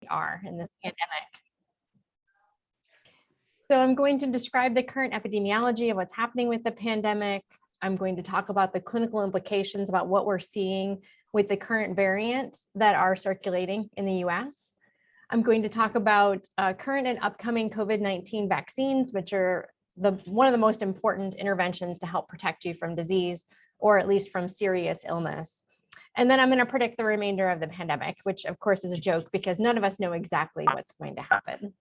are in this pandemic. So I'm going to describe the current epidemiology of what's happening with the pandemic. I'm going to talk about the clinical implications about what we're seeing with the current variants that are circulating in the US. I'm going to talk about current and upcoming COVID-19 vaccines, which are one of the most important interventions to help protect you from disease, or at least from serious illness. And then I'm going to predict the remainder of the pandemic, which of course is a joke because none of us know exactly what's going to happen.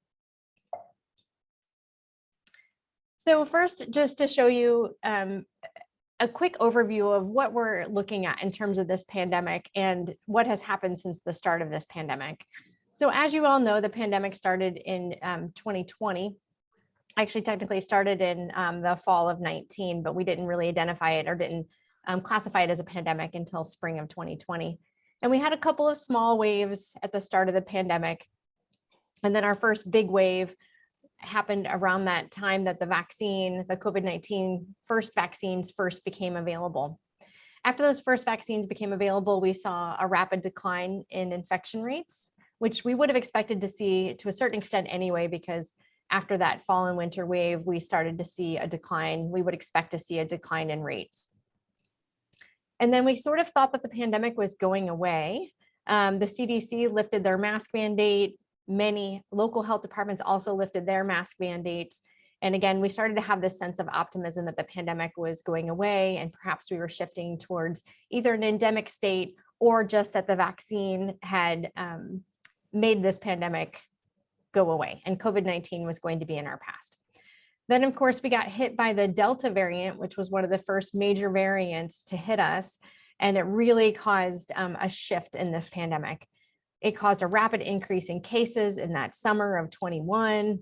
So first, just to show you a quick overview of what we're looking at in terms of this pandemic and what has happened since the start of this pandemic. So as you all know, the pandemic started in 2020. Actually, technically started in the fall of 19, but we didn't really identify it or didn't classify it as a pandemic until spring of 2020. And we had a couple of small waves at the start of the pandemic. And then our first big wave happened around that time that the COVID-19 first vaccines first became available. After those first vaccines became available, we saw a rapid decline in infection rates, which we would have expected to see to a certain extent anyway, because after that fall and winter wave, we started to see a decline. We would expect to see a decline in rates. And then we sort of thought that the pandemic was going away. The CDC lifted their mask mandate. Many local health departments also lifted their mask mandates. And again, we started to have this sense of optimism that the pandemic was going away, and perhaps we were shifting towards either an endemic state or just that the vaccine had made this pandemic go away and COVID-19 was going to be in our past. Then, of course, we got hit by the Delta variant, which was one of the first major variants to hit us. And it really caused a shift in this pandemic. It caused a rapid increase in cases in that summer of 21.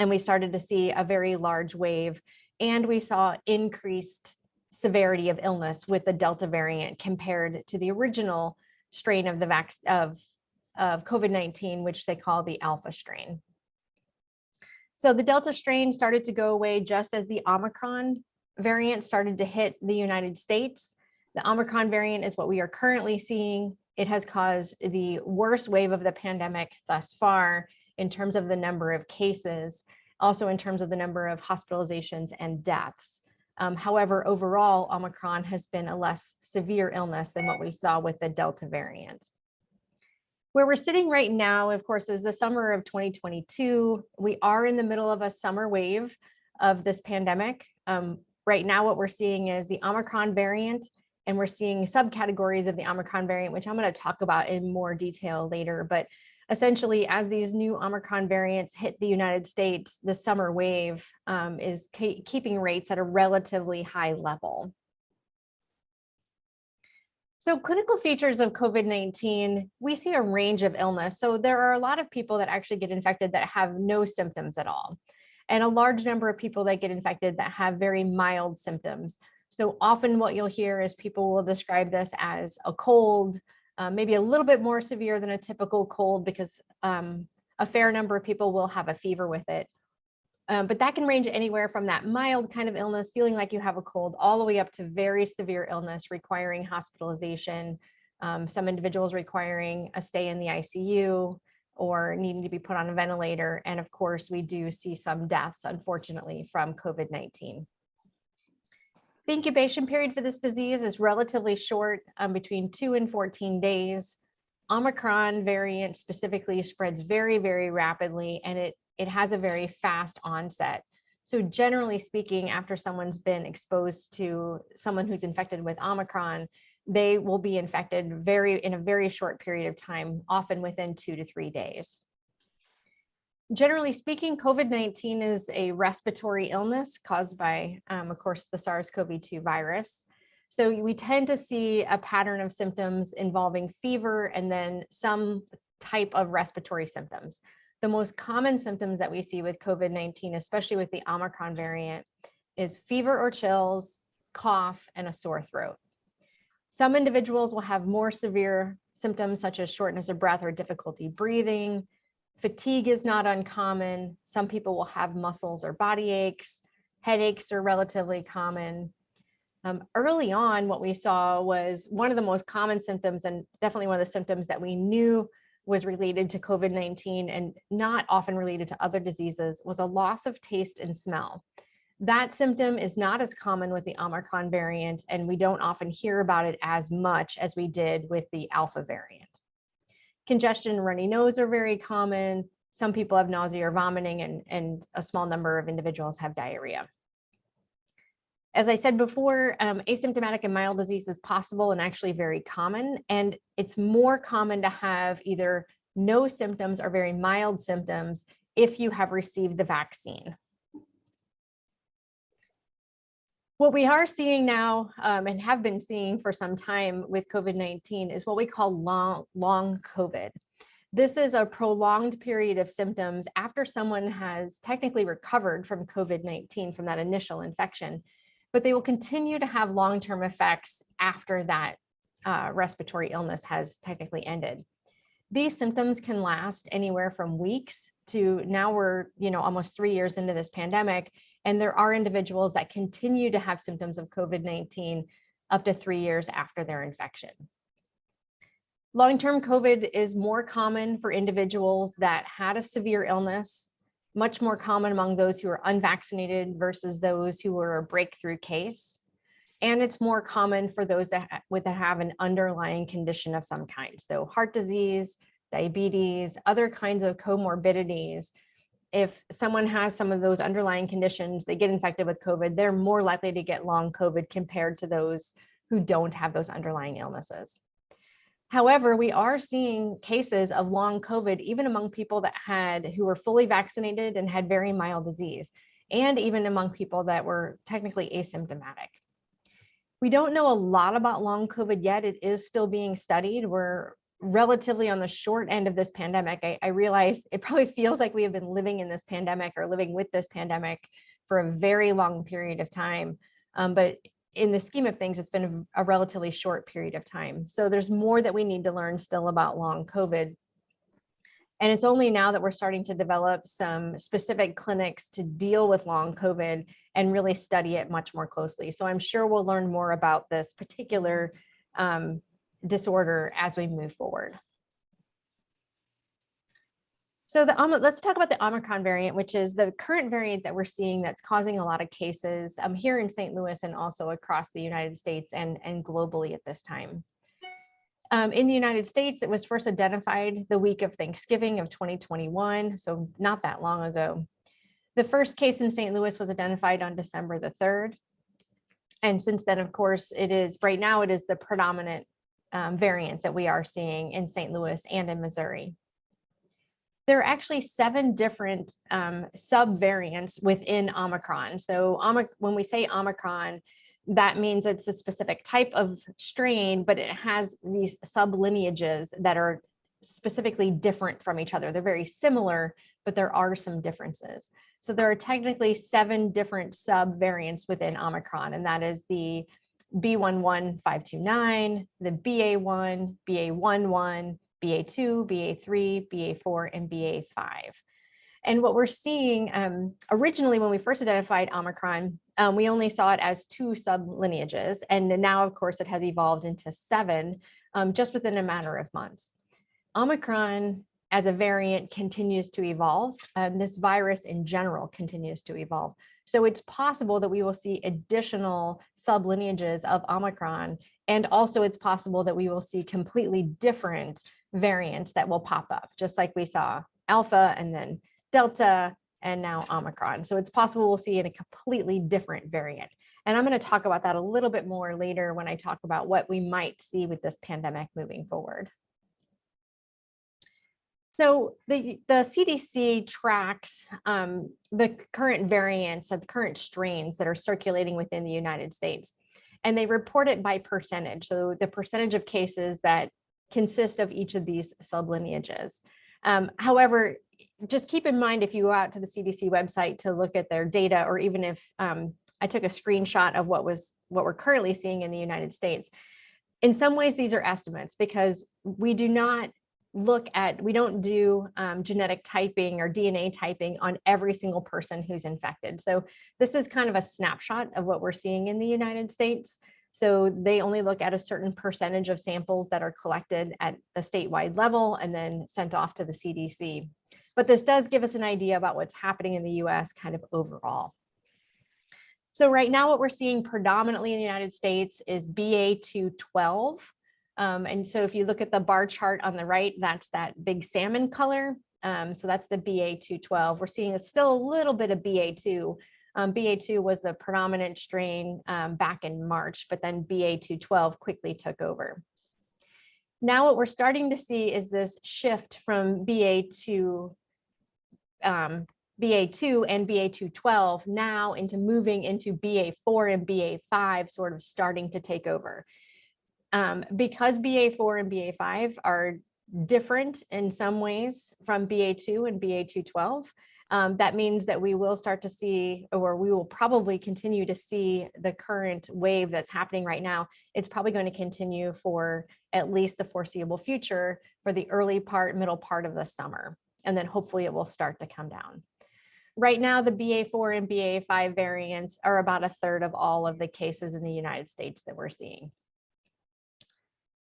And we started to see a very large wave. And we saw increased severity of illness with the Delta variant compared to the original strain of the of COVID-19, which they call the Alpha strain. So the Delta strain started to go away just as the Omicron variant started to hit the United States. The Omicron variant is what we are currently seeing. It has caused the worst wave of the pandemic thus far in terms of the number of cases, also in terms of the number of hospitalizations and deaths. However, overall, Omicron has been a less severe illness than what we saw with the Delta variant. Where we're sitting right now, of course, is the summer of 2022. We are in the middle of a summer wave of this pandemic. Right now, what we're seeing is the Omicron variant, and we're seeing subcategories of the Omicron variant, which I'm going to talk about in more detail later. But essentially, as these new Omicron variants hit the United States, the summer wave is keeping rates at a relatively high level. So clinical features of COVID-19, we see a range of illness. So there are a lot of people that actually get infected that have no symptoms at all, and a large number of people that get infected that have very mild symptoms. So often what you'll hear is people will describe this as a cold, maybe a little bit more severe than a typical cold because a fair number of people will have a fever with it. But that can range anywhere from that mild kind of illness, feeling like you have a cold, all the way up to very severe illness requiring hospitalization, some individuals requiring a stay in the ICU or needing to be put on a ventilator. And of course, we do see some deaths, unfortunately, from COVID-19. The incubation period for this disease is relatively short, between 2 and 14 days. Omicron variant specifically spreads very, very rapidly, and it has a very fast onset. So generally speaking, after someone's been exposed to someone who's infected with Omicron, they will be infected in a very short period of time, often within 2 to 3 days. Generally speaking, COVID-19 is a respiratory illness caused by, of course, the SARS-CoV-2 virus. So we tend to see a pattern of symptoms involving fever and then some type of respiratory symptoms. The most common symptoms that we see with COVID-19, especially with the Omicron variant, is fever or chills, cough, and a sore throat. Some individuals will have more severe symptoms such as shortness of breath or difficulty breathing. Fatigue is not uncommon. Some people will have muscles or body aches. Headaches are relatively common. Early on, what we saw was one of the most common symptoms, and definitely one of the symptoms that we knew was related to COVID-19 and not often related to other diseases was a loss of taste and smell. That symptom is not as common with the Omicron variant, and we don't often hear about it as much as we did with the Alpha variant. Congestion and runny nose are very common. Some people have nausea or vomiting, and a small number of individuals have diarrhea. As I said before, asymptomatic and mild disease is possible and actually very common. And it's more common to have either no symptoms or very mild symptoms if you have received the vaccine. What we are seeing now and have been seeing for some time with COVID-19 is what we call long COVID. This is a prolonged period of symptoms after someone has technically recovered from COVID-19, from that initial infection, but they will continue to have long-term effects after that respiratory illness has technically ended. These symptoms can last anywhere from weeks to now we're almost 3 years into this pandemic, and there are individuals that continue to have symptoms of COVID-19 up to 3 years after their infection. Long-term COVID is more common for individuals that had a severe illness, much more common among those who are unvaccinated versus those who were a breakthrough case. And it's more common for those that have an underlying condition of some kind. So heart disease, diabetes, other kinds of comorbidities. If someone has some of those underlying conditions, they get infected with COVID, they're more likely to get long COVID compared to those who don't have those underlying illnesses. However, we are seeing cases of long COVID, even among people who were fully vaccinated and had very mild disease, and even among people that were technically asymptomatic. We don't know a lot about long COVID yet. It is still being studied. We're relatively on the short end of this pandemic. I realize it probably feels like we have been living in this pandemic or living with this pandemic for a very long period of time. But in the scheme of things, it's been a relatively short period of time. So there's more that we need to learn still about long COVID. And it's only now that we're starting to develop some specific clinics to deal with long COVID and really study it much more closely. So I'm sure we'll learn more about this particular disorder as we move forward. So let's talk about the Omicron variant, which is the current variant that we're seeing that's causing a lot of cases here in St. Louis and also across the United States and globally at this time. In the United States, it was first identified the week of Thanksgiving of 2021, so not that long ago. The first case in St. Louis was identified on December the 3rd. And since then, of course, right now it is the predominant variant that we are seeing in St. Louis and in Missouri. There are actually 7 different subvariants within Omicron. So when we say Omicron, that means it's a specific type of strain, but it has these sublineages that are specifically different from each other. They're very similar, but there are some differences. So there are technically 7 different subvariants within Omicron, and that is the B11529, the BA1, BA11, BA2, BA3, BA4, and BA5. And what we're seeing, originally when we first identified Omicron, we only saw it as 2 sublineages. And now, of course, it has evolved into 7 just within a matter of months. Omicron as a variant continues to evolve, and this virus in general continues to evolve. So it's possible that we will see additional sublineages of Omicron, and also it's possible that we will see completely different variants that will pop up, just like we saw Alpha and then Delta and now Omicron. So it's possible we'll see a completely different variant. And I'm going to talk about that a little bit more later when I talk about what we might see with this pandemic moving forward. So the CDC tracks the current variants of the current strains that are circulating within the United States, and they report it by percentage. So the percentage of cases that consist of each of these sublineages. However, just keep in mind, if you go out to the CDC website to look at their data, or even if I took a screenshot of what we're currently seeing in the United States, in some ways these are estimates, because we don't do genetic typing or DNA typing on every single person who's infected. So this is kind of a snapshot of what we're seeing in the United States. So they only look at a certain percentage of samples that are collected at the statewide level and then sent off to the CDC. But this does give us an idea about what's happening in the US kind of overall. So right now, what we're seeing predominantly in the United States is BA.2.12. And so if you look at the bar chart on the right, that's that big salmon color. So that's the BA.2.12. We're seeing still a little bit of BA.2. BA.2 was the predominant strain back in March, but then BA.2.12 quickly took over. Now what we're starting to see is this shift from BA.2 and BA.2.12 now into moving into BA.4 and BA.5 sort of starting to take over. Because BA.4 and BA.5 are different in some ways from BA.2 and BA.2.12, that means that we will start to see, or we will probably continue to see the current wave that's happening right now. It's probably going to continue for at least the foreseeable future for the early part, middle part of the summer. And then hopefully it will start to come down. Right now, the BA.4 and BA.5 variants are about 1/3 of all of the cases in the United States that we're seeing.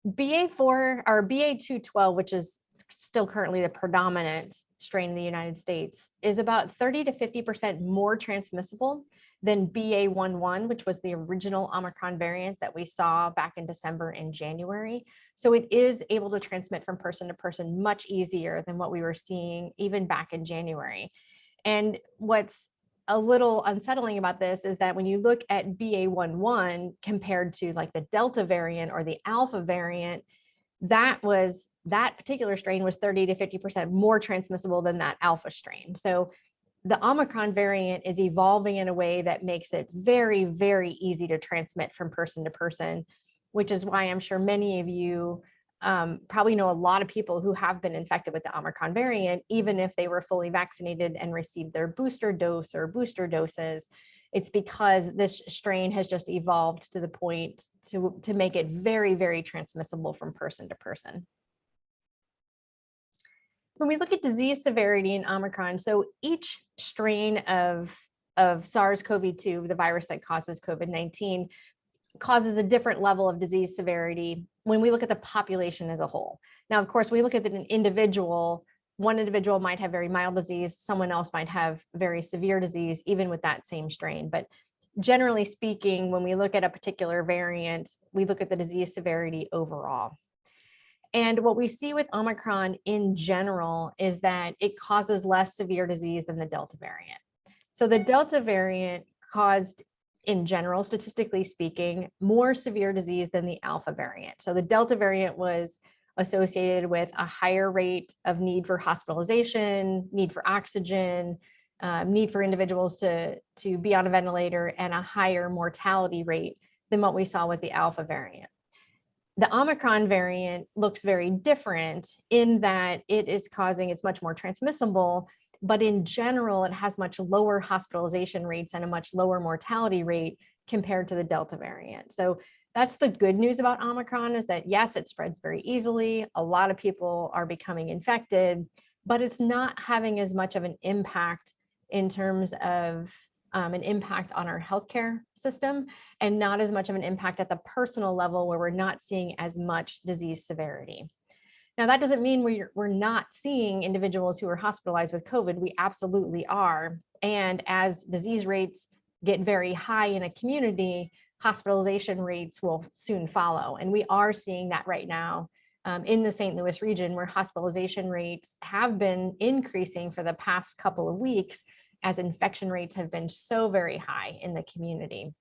BA.4 or BA.2.12, which is still currently the predominant strain in the United States, is about 30 to 50% more transmissible than BA.1.1, which was the original Omicron variant that we saw back in December and January. So it is able to transmit from person to person much easier than what we were seeing even back in January. And what's a little unsettling about this is that when you look at BA.1.1 compared to like the Delta variant or the Alpha variant, that particular strain was 30 to 50% more transmissible than that Alpha strain. So the Omicron variant is evolving in a way that makes it very, very easy to transmit from person to person, which is why I'm sure many of you probably know a lot of people who have been infected with the Omicron variant, even if they were fully vaccinated and received their booster dose or booster doses. It's because this strain has just evolved to the point to make it very, very transmissible from person to person. When we look at disease severity in Omicron, so each strain of SARS-CoV-2, the virus that causes COVID-19, causes a different level of disease severity when we look at the population as a whole. Now, of course, we look at an individual. One individual might have very mild disease, someone else might have very severe disease, even with that same strain. But generally speaking, when we look at a particular variant, we look at the disease severity overall. And what we see with Omicron in general is that it causes less severe disease than the Delta variant. So the Delta variant caused, in general, statistically speaking, more severe disease than the Alpha variant. So the Delta variant was associated with a higher rate of need for hospitalization, need for oxygen, need for individuals to be on a ventilator, and a higher mortality rate than what we saw with the Alpha variant. The Omicron variant looks very different in that it's much more transmissible, but in general, it has much lower hospitalization rates and a much lower mortality rate compared to the Delta variant. So that's the good news about Omicron, is that yes, it spreads very easily. A lot of people are becoming infected, but it's not having as much of an impact in terms of an impact on our healthcare system, and not as much of an impact at the personal level where we're not seeing as much disease severity. Now, that doesn't mean we're not seeing individuals who are hospitalized with COVID. We absolutely are. And as disease rates get very high in a community, hospitalization rates will soon follow. And we are seeing that right now in the St. Louis region, where hospitalization rates have been increasing for the past couple of weeks as infection rates have been so very high in the community.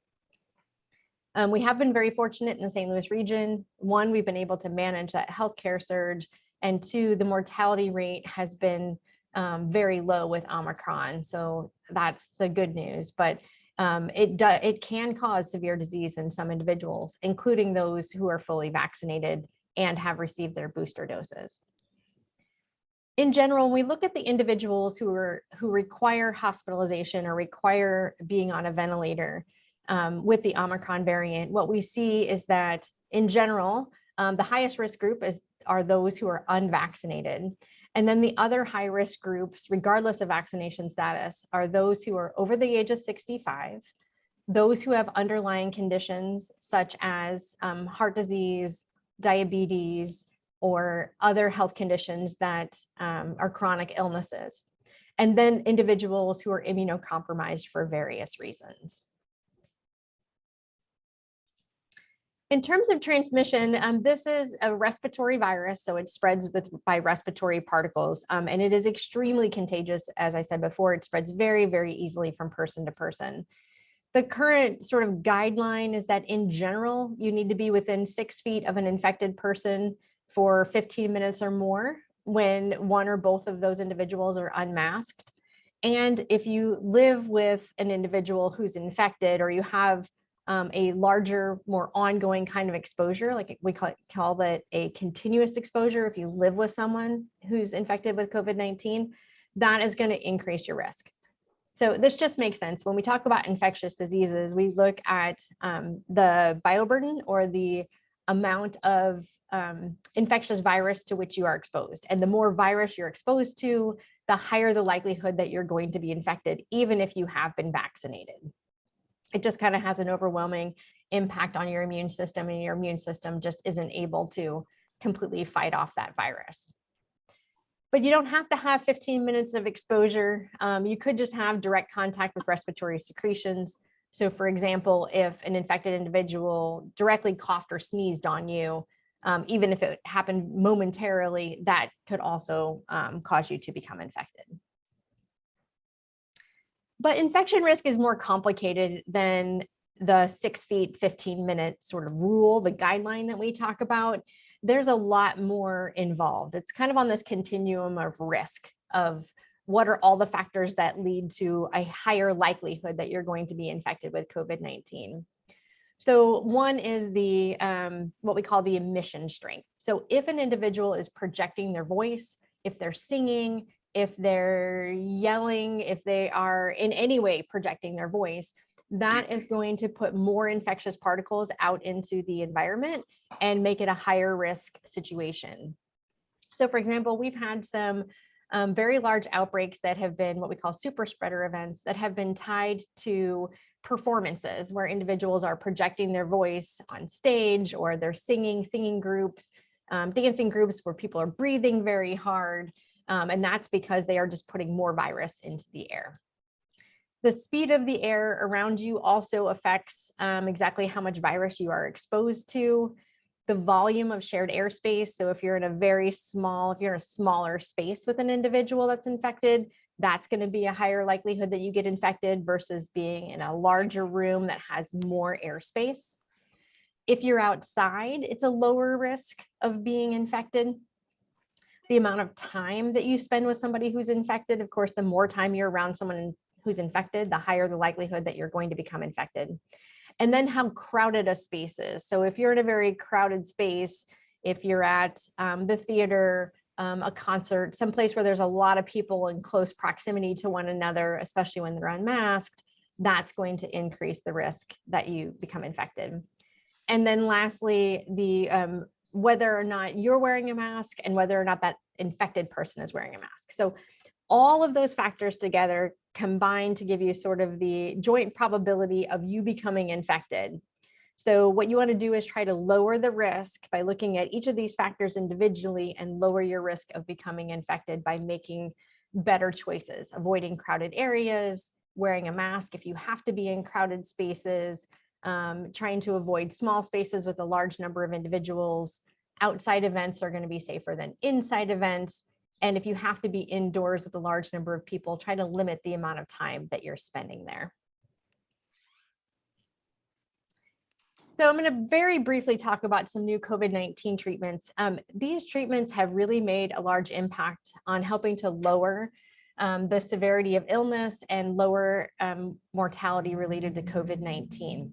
We have been very fortunate in the St. Louis region. One, we've been able to manage that healthcare surge, and two, the mortality rate has been very low with Omicron. So that's the good news, but it can cause severe disease in some individuals, including those who are fully vaccinated and have received their booster doses. In general, we look at the individuals who require hospitalization or require being on a ventilator with the Omicron variant. What we see is that in general, the highest risk group are those who are unvaccinated. And then the other high risk groups, regardless of vaccination status, are those who are over the age of 65, those who have underlying conditions such as heart disease, diabetes, or other health conditions that are chronic illnesses, and then individuals who are immunocompromised for various reasons. In terms of transmission, this is a respiratory virus, so it spreads by respiratory particles, and it is extremely contagious. As I said before, it spreads very, very easily from person to person. The current sort of guideline is that in general, you need to be within 6 feet of an infected person for 15 minutes or more when one or both of those individuals are unmasked. And if you live with an individual who's infected, or you have a larger, more ongoing kind of exposure, like we call that a continuous exposure. If you live with someone who's infected with COVID-19, that is going to increase your risk. So this just makes sense. When we talk about infectious diseases, we look at the bioburden, or the amount of infectious virus to which you are exposed. And the more virus you're exposed to, the higher the likelihood that you're going to be infected, even if you have been vaccinated. It just kind of has an overwhelming impact on your immune system, and your immune system just isn't able to completely fight off that virus. But you don't have to have 15 minutes of exposure. You could just have direct contact with respiratory secretions. So for example, if an infected individual directly coughed or sneezed on you, even if it happened momentarily, that could also cause you to become infected. But infection risk is more complicated than the 6 feet, 15-minute sort of rule, the guideline that we talk about. There's a lot more involved. It's kind of on this continuum of risk of what are all the factors that lead to a higher likelihood that you're going to be infected with COVID-19. So one is the what we call the emission strength. So if an individual is projecting their voice, if they're singing, if they're yelling, if they are in any way projecting their voice, that is going to put more infectious particles out into the environment and make it a higher risk situation. So for example, we've had some very large outbreaks that have been what we call super spreader events that have been tied to performances where individuals are projecting their voice on stage, or they're singing groups, dancing groups where people are breathing very hard. And that's because they are just putting more virus into the air. The speed of the air around you also affects exactly how much virus you are exposed to. The volume of shared airspace. So if you're in a smaller space with an individual that's infected, that's going to be a higher likelihood that you get infected versus being in a larger room that has more airspace. If you're outside, it's a lower risk of being infected. The amount of time that you spend with somebody who's infected, of course, the more time you're around someone who's infected, the higher the likelihood that you're going to become infected. And then how crowded a space is. So if you're in a very crowded space, if you're at the theater, a concert, someplace where there's a lot of people in close proximity to one another, especially when they're unmasked, that's going to increase the risk that you become infected. And then lastly, the whether or not you're wearing a mask and whether or not that infected person is wearing a mask. So all of those factors together combine to give you sort of the joint probability of you becoming infected. So what you want to do is try to lower the risk by looking at each of these factors individually and lower your risk of becoming infected by making better choices, avoiding crowded areas, wearing a mask if you have to be in crowded spaces, trying to avoid small spaces with a large number of individuals. Outside events are going to be safer than inside events. And if you have to be indoors with a large number of people, try to limit the amount of time that you're spending there. So I'm going to very briefly talk about some new COVID-19 treatments. These treatments have really made a large impact on helping to lower the severity of illness and lower mortality related to COVID-19.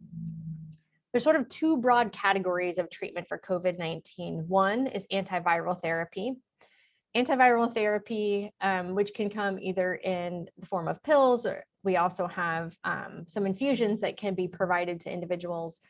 There's sort of two broad categories of treatment for COVID-19. One is antiviral therapy. Antiviral therapy, which can come either in the form of pills, or we also have some infusions that can be provided to individuals.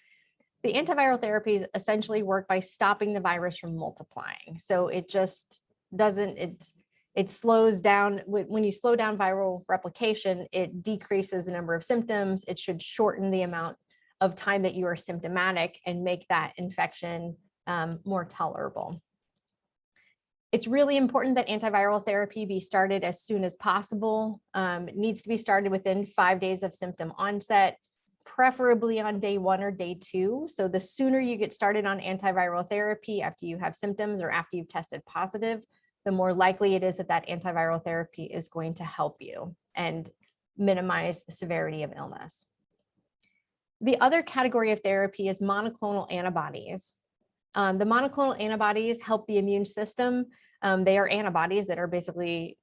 The antiviral therapies essentially work by stopping the virus from multiplying. So it just doesn't, It slows down, when you slow down viral replication, it decreases the number of symptoms. It should shorten the amount of time that you are symptomatic and make that infection more tolerable. It's really important that antiviral therapy be started as soon as possible. It needs to be started within 5 days of symptom onset, preferably on day 1 or day 2. So the sooner you get started on antiviral therapy after you have symptoms or after you've tested positive, the more likely it is that that antiviral therapy is going to help you and minimize the severity of illness. The other category of therapy is monoclonal antibodies. The monoclonal antibodies help the immune system. They are antibodies that are basically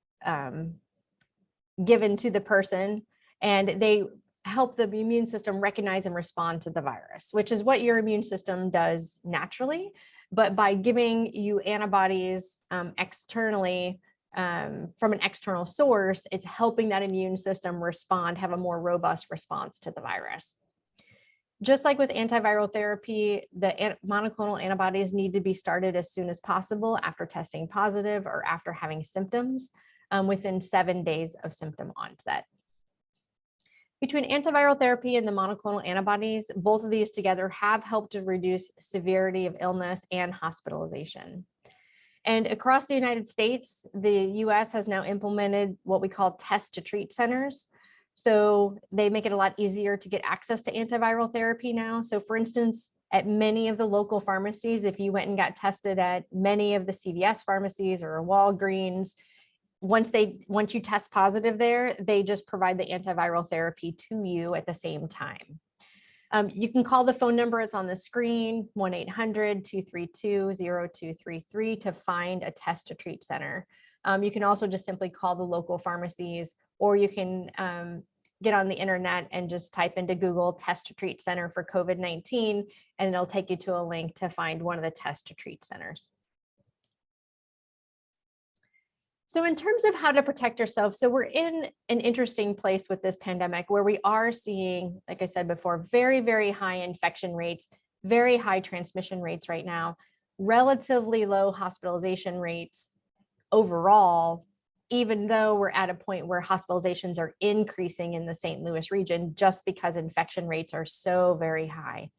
given to the person, and they help the immune system recognize and respond to the virus, which is what your immune system does naturally. But by giving you antibodies externally from an external source, it's helping that immune system respond, have a more robust response to the virus. Just like with antiviral therapy, the monoclonal antibodies need to be started as soon as possible after testing positive or after having symptoms within 7 days of symptom onset. Between antiviral therapy and the monoclonal antibodies, both of these together have helped to reduce severity of illness and hospitalization. And across the United States, the US has now implemented what we call test to treat centers. So they make it a lot easier to get access to antiviral therapy now. So for instance, at many of the local pharmacies, if you went and got tested at many of the CVS pharmacies or Walgreens, once you test positive there, they just provide the antiviral therapy to you at the same time. You can call the phone number, it's on the screen, 1-800-232-0233 to find a test to treat center. You can also just simply call the local pharmacies, or you can get on the internet and just type into Google test to treat center for COVID-19, and it'll take you to a link to find one of the test to treat centers. So in terms of how to protect yourself, so we're in an interesting place with this pandemic where we are seeing, like I said before, very, very high infection rates, very high transmission rates right now, relatively low hospitalization rates overall, even though we're at a point where hospitalizations are increasing in the St. Louis region just because infection rates are so very high.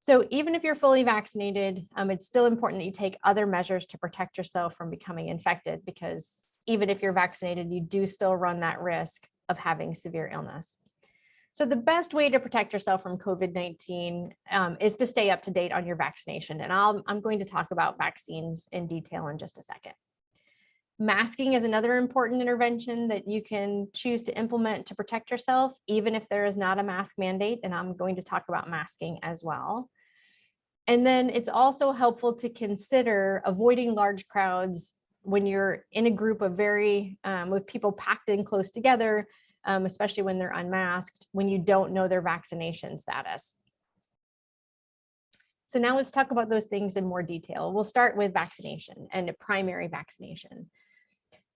So even if you're fully vaccinated, it's still important that you take other measures to protect yourself from becoming infected, because even if you're vaccinated, you do still run that risk of having severe illness. So the best way to protect yourself from COVID-19 is to stay up to date on your vaccination. And I'm going to talk about vaccines in detail in just a second. Masking is another important intervention that you can choose to implement to protect yourself, even if there is not a mask mandate, and I'm going to talk about masking as well. And then it's also helpful to consider avoiding large crowds when you're in a group of with people packed in close together, especially when they're unmasked, when you don't know their vaccination status. So now let's talk about those things in more detail. We'll start with vaccination and primary vaccination.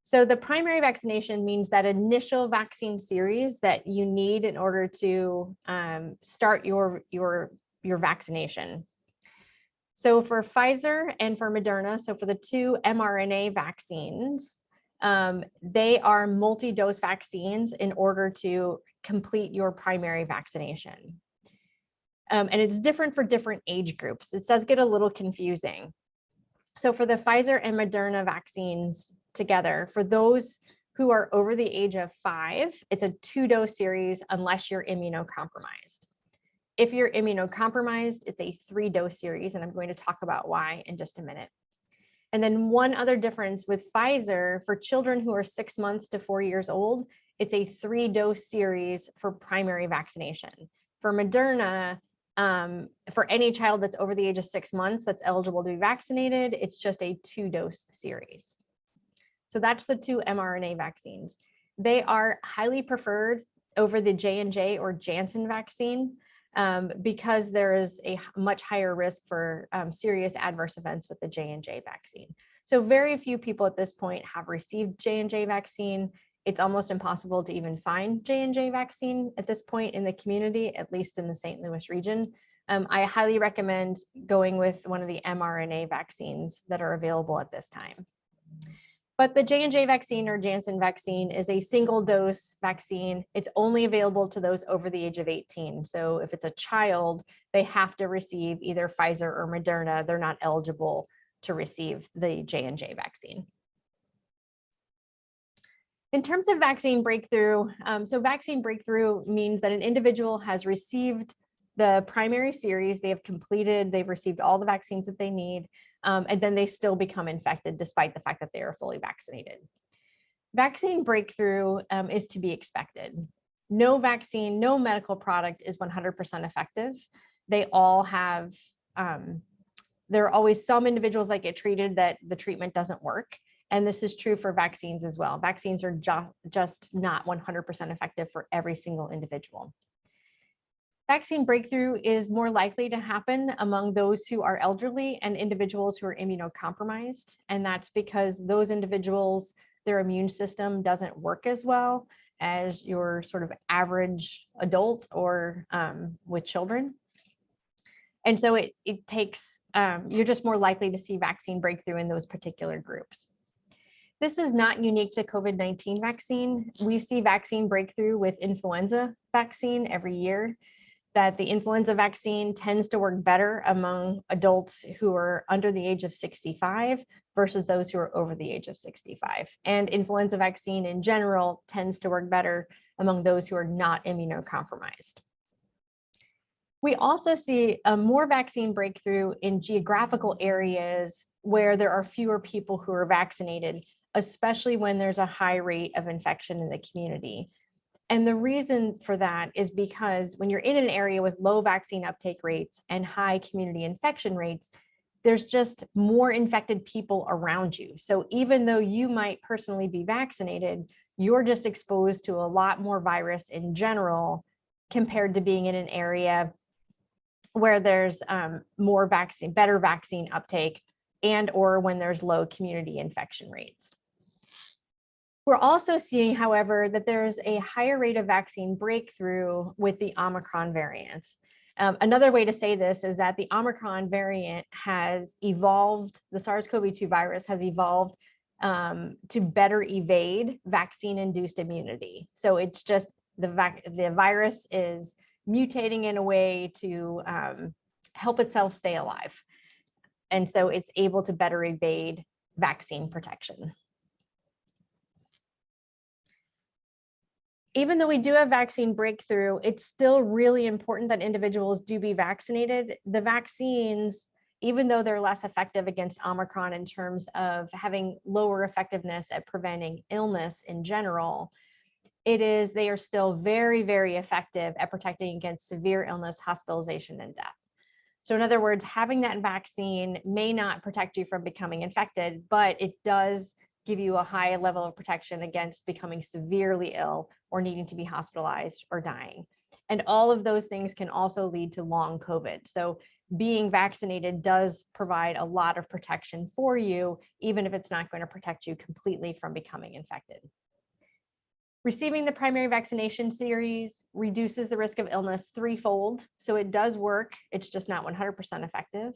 So the primary vaccination means that initial vaccine series that you need in order to start your vaccination. So for Pfizer and for Moderna, so for the 2 mRNA vaccines, they are multi-dose vaccines in order to complete your primary vaccination. And it's different for different age groups. It does get a little confusing. So for the Pfizer and Moderna vaccines together, for those who are over the age of 5, it's a 2-dose series unless you're immunocompromised. If you're immunocompromised, it's a 3-dose series, and I'm going to talk about why in just a minute. And then one other difference with Pfizer, for children who are 6 months to 4 years old, it's a 3-dose series for primary vaccination. For Moderna, for any child that's over the age of 6 months that's eligible to be vaccinated, it's just a 2-dose series. So that's the 2 mRNA vaccines. They are highly preferred over the J&J or Janssen vaccine because there is a much higher risk for serious adverse events with the J&J vaccine. So very few people at this point have received J&J vaccine. It's almost impossible to even find J&J vaccine at this point in the community, at least in the St. Louis region. I highly recommend going with one of the mRNA vaccines that are available at this time. But the J&J vaccine or Janssen vaccine is a single dose vaccine. It's only available to those over the age of 18. So if it's a child, they have to receive either Pfizer or Moderna. They're not eligible to receive the J&J vaccine. In terms of vaccine breakthrough, so vaccine breakthrough means that an individual has received the primary series, they've received all the vaccines that they need, and then they still become infected despite the fact that they are fully vaccinated. Vaccine breakthrough is to be expected. No vaccine, no medical product is 100% effective. They all have, there are always some individuals that get treated that the treatment doesn't work. And this is true for vaccines as well. Vaccines are just not 100% effective for every single individual. Vaccine breakthrough is more likely to happen among those who are elderly and individuals who are immunocompromised. And that's because those individuals, their immune system doesn't work as well as your sort of average adult or with children. And so it takes, you're just more likely to see vaccine breakthrough in those particular groups. This is not unique to COVID-19 vaccine. We see vaccine breakthrough with influenza vaccine every year, that the influenza vaccine tends to work better among adults who are under the age of 65 versus those who are over the age of 65. And influenza vaccine in general tends to work better among those who are not immunocompromised. We also see more vaccine breakthrough in geographical areas where there are fewer people who are vaccinated, especially when there's a high rate of infection in the community. And the reason for that is because when you're in an area with low vaccine uptake rates and high community infection rates, there's just more infected people around you. So even though you might personally be vaccinated, you're just exposed to a lot more virus in general compared to being in an area where there's more vaccine, better vaccine uptake, and or when there's low community infection rates. We're also seeing, however, that there's a higher rate of vaccine breakthrough with the Omicron variants. Another way to say this is that the Omicron variant has evolved, the SARS-CoV-2 virus has evolved to better evade vaccine-induced immunity. So it's just the virus is mutating in a way to help itself stay alive. And so it's able to better evade vaccine protection. Even though we do have vaccine breakthrough, it's still really important that individuals do be vaccinated. The vaccines, even though they're less effective against Omicron in terms of having lower effectiveness at preventing illness in general, they are still very, very effective at protecting against severe illness, hospitalization, and death. So in other words, having that vaccine may not protect you from becoming infected, but it does give you a high level of protection against becoming severely ill or needing to be hospitalized or dying. And all of those things can also lead to long COVID. So being vaccinated does provide a lot of protection for you, even if it's not going to protect you completely from becoming infected. Receiving the primary vaccination series reduces the risk of illness threefold. So it does work, it's just not 100% effective.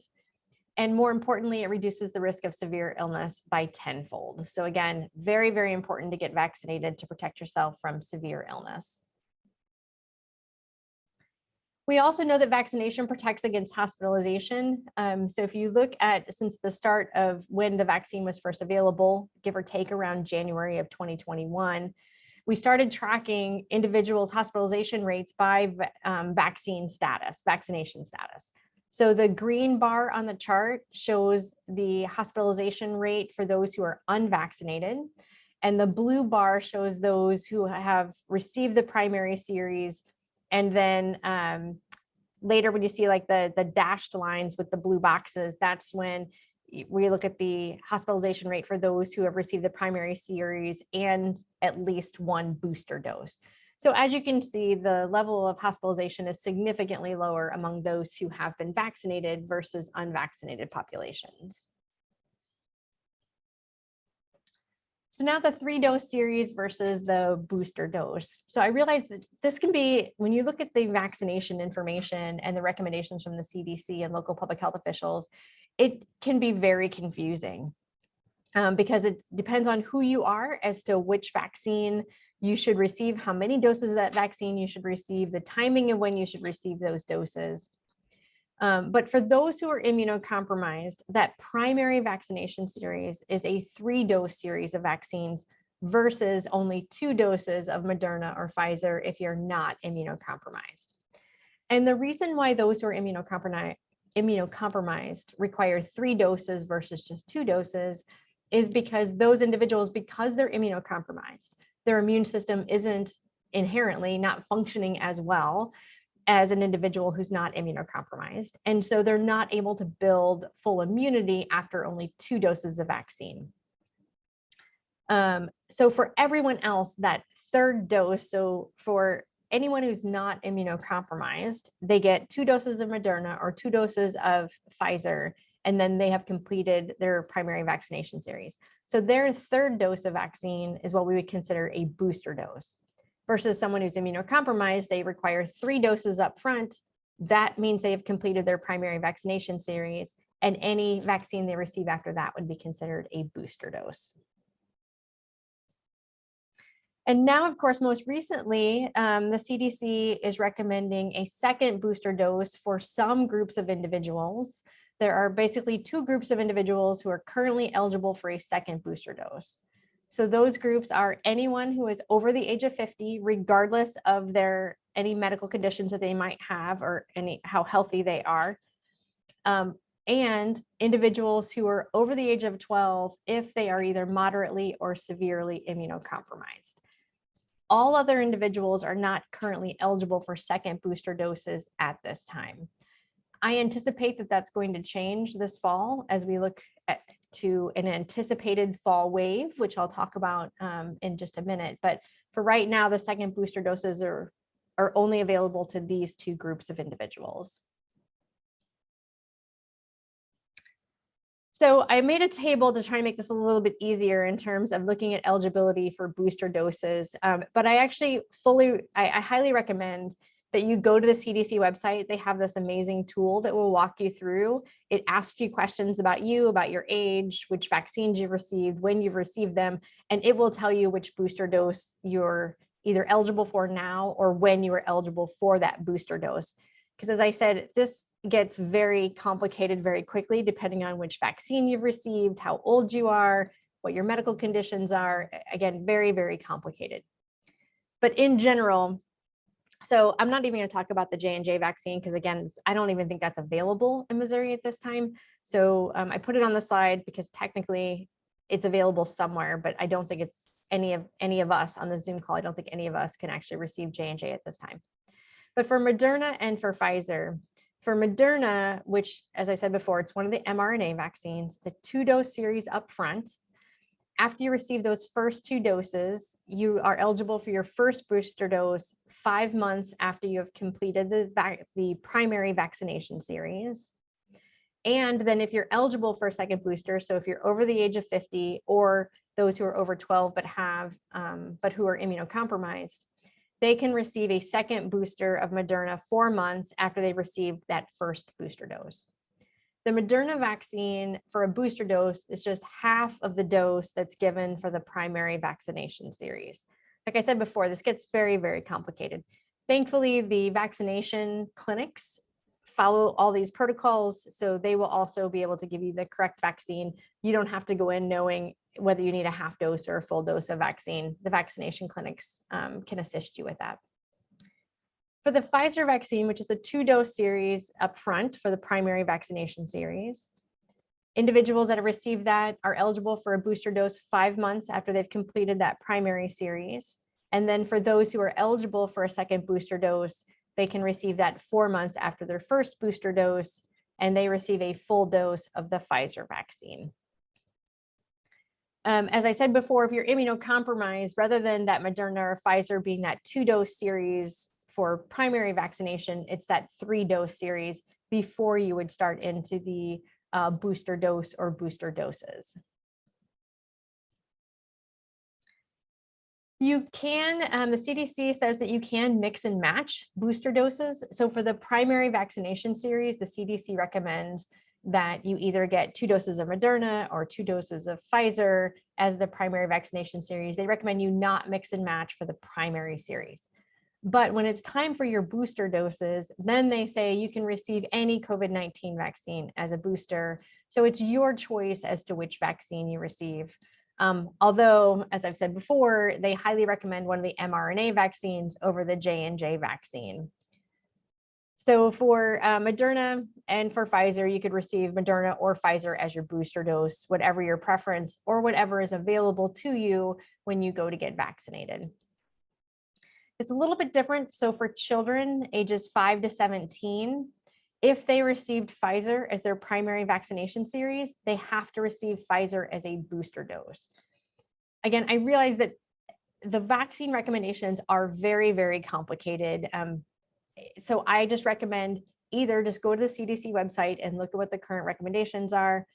And more importantly, it reduces the risk of severe illness by tenfold. So again, very, very important to get vaccinated to protect yourself from severe illness. We also know that vaccination protects against hospitalization. So if you look at since the start of when the vaccine was first available, give or take around January of 2021, we started tracking individuals' hospitalization rates by vaccination status. So the green bar on the chart shows the hospitalization rate for those who are unvaccinated, and the blue bar shows those who have received the primary series. And then later when you see like the dashed lines with the blue boxes, that's when we look at the hospitalization rate for those who have received the primary series and at least one booster dose. So as you can see, the level of hospitalization is significantly lower among those who have been vaccinated versus unvaccinated populations. So now the 3-dose series versus the booster dose. So I realized that this can be, when you look at the vaccination information and the recommendations from the CDC and local public health officials, it can be very confusing. because it depends on who you are as to which vaccine you should receive, how many doses of that vaccine you should receive, the timing of when you should receive those doses. But for those who are immunocompromised, that primary vaccination series is a 3-dose series of vaccines versus only 2 doses of Moderna or Pfizer if you're not immunocompromised. And the reason why those who are immunocompromised require 3 doses versus just 2 doses is because those individuals, because they're immunocompromised, their immune system isn't inherently not functioning as well as an individual who's not immunocompromised. And so they're not able to build full immunity after only 2 doses of vaccine. So for everyone else, that 3rd dose, so for anyone who's not immunocompromised, they get 2 doses of Moderna or 2 doses of Pfizer, and then they have completed their primary vaccination series. So their 3rd dose of vaccine is what we would consider a booster dose. Versus someone who's immunocompromised, they require 3 doses up front. That means they have completed their primary vaccination series, and any vaccine they receive after that would be considered a booster dose. And now, of course, most recently, the CDC is recommending a 2nd booster dose for some groups of individuals. There are basically 2 groups of individuals who are currently eligible for a 2nd booster dose. So those groups are anyone who is over the age of 50, regardless of any medical conditions that they might have or how healthy they are, and individuals who are over the age of 12 if they are either moderately or severely immunocompromised. All other individuals are not currently eligible for 2nd booster doses at this time. I anticipate that that's going to change this fall as we look to an anticipated fall wave, which I'll talk about in just a minute. But for right now, the 2nd booster doses are only available to these 2 groups of individuals. So I made a table to try to make this a little bit easier in terms of looking at eligibility for booster doses. But I actually I highly recommend that you go to the CDC website. They have this amazing tool that will walk you through. It asks you questions about you, about your age, which vaccines you've received, when you've received them, and it will tell you which booster dose you're either eligible for now or when you are eligible for that booster dose. Because as I said, this gets very complicated very quickly, depending on which vaccine you've received, how old you are, what your medical conditions are. Again, very, very complicated. But in general, so I'm not even going to talk about the J&J vaccine because, again, I don't even think that's available in Missouri at this time. So I put it on the slide because technically it's available somewhere, but I don't think it's any of us on the Zoom call. I don't think any of us can actually receive J&J at this time. But for Moderna and for Pfizer, for Moderna, which, as I said before, it's one of the mRNA vaccines, it's a 2-dose series up front. After you receive those first 2 doses, you are eligible for your first booster dose 5 months after you have completed the primary vaccination series. And then if you're eligible for a 2nd booster, so if you're over the age of 50 or those who are over 12 but who are immunocompromised, they can receive a 2nd booster of Moderna 4 months after they received that first booster dose. The Moderna vaccine for a booster dose is just half of the dose that's given for the primary vaccination series. Like I said before, this gets very, very complicated. Thankfully, the vaccination clinics follow all these protocols, so they will also be able to give you the correct vaccine. You don't have to go in knowing whether you need a half dose or a full dose of vaccine. The vaccination clinics can assist you with that. For the Pfizer vaccine, which is a 2-dose series up front for the primary vaccination series, individuals that have received that are eligible for a booster dose 5 months after they've completed that primary series. And then for those who are eligible for a 2nd booster dose, they can receive that 4 months after their first booster dose, and they receive a full dose of the Pfizer vaccine. As I said before, if you're immunocompromised, rather than that Moderna or Pfizer being that 2-dose series for primary vaccination, it's that 3-dose series before you would start into the booster dose or booster doses. You can, the CDC says that you can mix and match booster doses. So for the primary vaccination series, the CDC recommends that you either get 2 doses of Moderna or 2 doses of Pfizer as the primary vaccination series. They recommend you not mix and match for the primary series. But when it's time for your booster doses, then they say you can receive any COVID-19 vaccine as a booster. So it's your choice as to which vaccine you receive. Although, as I've said before, they highly recommend one of the mRNA vaccines over the J&J vaccine. So for Moderna and for Pfizer, you could receive Moderna or Pfizer as your booster dose, whatever your preference or whatever is available to you when you go to get vaccinated. It's a little bit different. So for children ages 5 to 17, if they received Pfizer as their primary vaccination series, they have to receive Pfizer as a booster dose. Again, I realize that the vaccine recommendations are very, very complicated. So I just recommend either just go to the CDC website and look at what the current recommendations are,